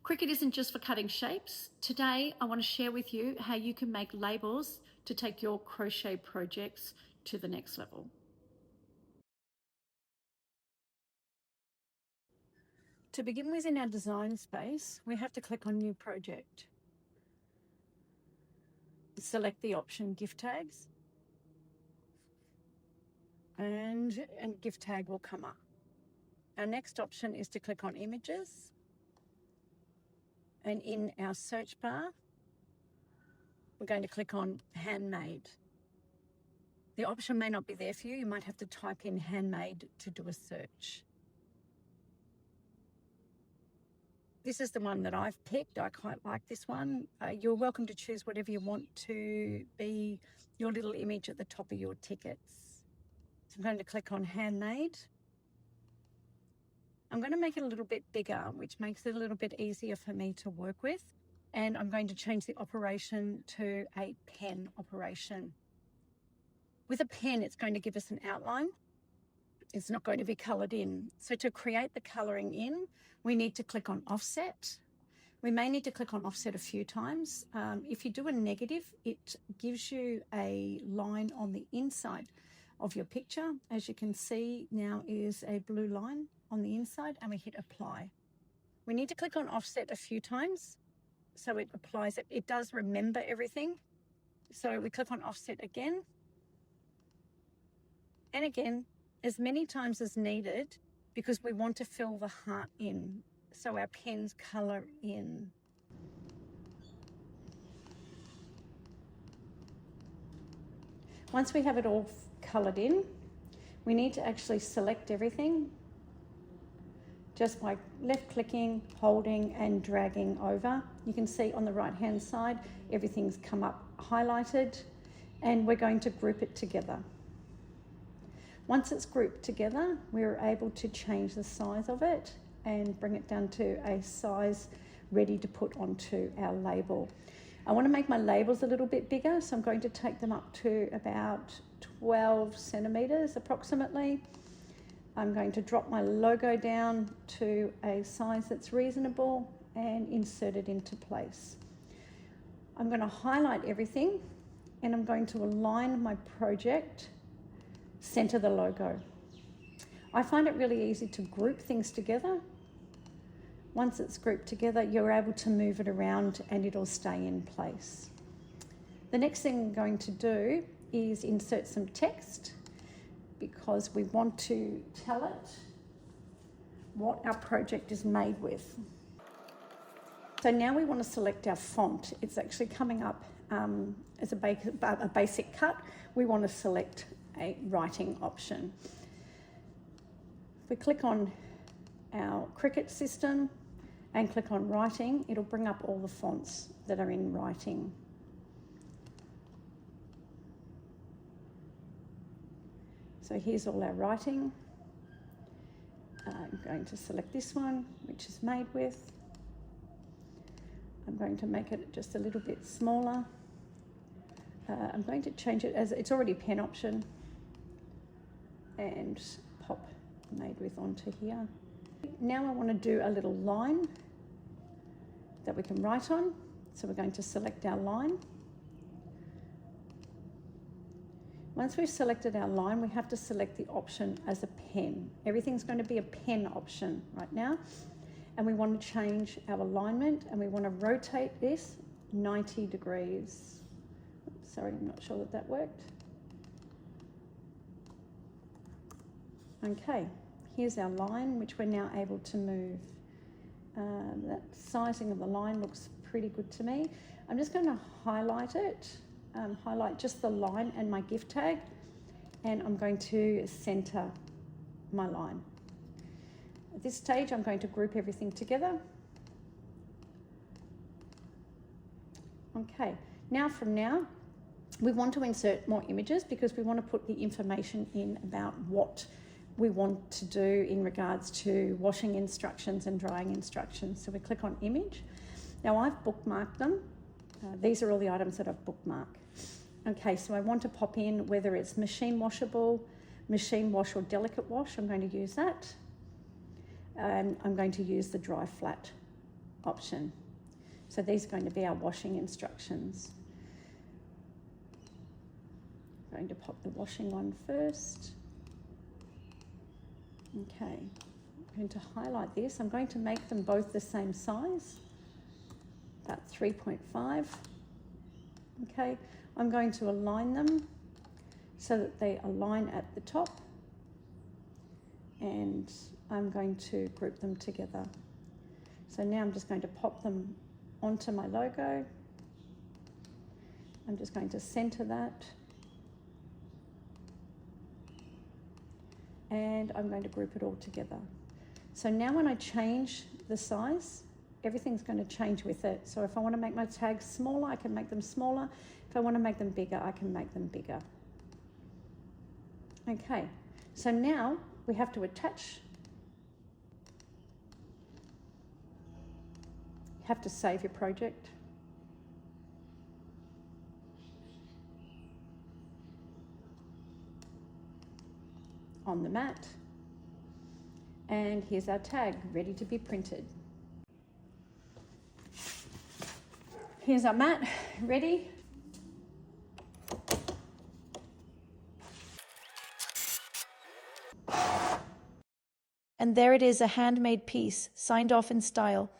Cricut isn't just for cutting shapes. Today, I want to share with you how you can make labels to take your crochet projects to the next level. To begin with, in our design space, we have to click on New Project. Select the option Gift Tags, and gift tag will come up. Our next option is to click on Images, and in our search bar, we're going to click on Handmade. The option may not be there for you. You might have to type in Handmade to do a search. This is the one that I've picked. I quite like this one. You're welcome to choose whatever you want to be your little image at the top of your tickets. So I'm going to click on Handmade. I'm going to make it a little bit bigger, which makes it a little bit easier for me to work with. And I'm going to change the operation to a pen operation. With a pen, it's going to give us an outline. It's not going to be coloured in. So to create the colouring in, we need to click on Offset. We may need to click on Offset a few times. If you do a negative, it gives you a line on the inside of your picture. As you can see, now is a blue line on the inside, and we hit Apply. We need to click on Offset a few times so it applies it. It does remember everything. So we click on Offset again and again, as many times as needed, because we want to fill the heart in, so our pens colour in. Once we have it all coloured in, we need to actually select everything just by left clicking, holding and dragging over. You can see on the right hand side, everything's come up highlighted, and we're going to group it together. Once it's grouped together, we're able to change the size of it and bring it down to a size ready to put onto our label. I want to make my labels a little bit bigger, so I'm going to take them up to about 12 centimeters approximately. I'm going to drop my logo down to a size that's reasonable and insert it into place. I'm going to highlight everything, and I'm going to align my project, center the logo. I find it really easy to group things together. Once it's grouped together, you're able to move it around and it'll stay in place. The next thing I'm going to do is insert some text, because we want to tell it what our project is made with. So now we want to select our font. It's actually coming up as a basic cut. We want to select a writing option. If we click on our Cricut system and click on writing, it'll bring up all the fonts that are in writing. So here's all our writing. I'm going to select this one, which is made with. I'm going to make it just a little bit smaller. I'm going to change it, as it's already pen option, and pop made with onto here. Now I want to do a little line that we can write on. So we're going to select our line. Once we've selected our line, we have to select the option as a pen. Everything's going to be a pen option right now. And we want to change our alignment, and we want to rotate this 90 degrees. Oops, sorry, I'm not sure that worked. Okay, here's our line, which we're now able to move. That sizing of the line looks pretty good to me. I'm just going to highlight it, highlight just the line and my gift tag, and I'm going to center my line. At this stage, I'm going to group everything together. Okay, now we want to insert more images, because we want to put the information in about what we want to do in regards to washing instructions and drying instructions. So we click on Image. Now I've bookmarked them. These are all the items that I've bookmarked. Okay, so I want to pop in whether it's machine washable, machine wash or delicate wash. I'm going to use that. I'm going to use the dry flat option. So these are going to be our washing instructions. I'm going to pop the washing one first. Okay, I'm going to highlight this. I'm going to make them both the same size, about 3.5. Okay, I'm going to align them so that they align at the top, and I'm going to group them together. So now I'm just going to pop them onto my logo. I'm just going to center that. And I'm going to group it all together. So now when I change the size, everything's going to change with it. So if I want to make my tags smaller, I can make them smaller. If I want to make them bigger, I can make them bigger. Okay, so now we have to attach. You have to save your project. On the mat. And here's our tag ready to be printed. Here's our mat ready. And there it is, a handmade piece, signed off in style.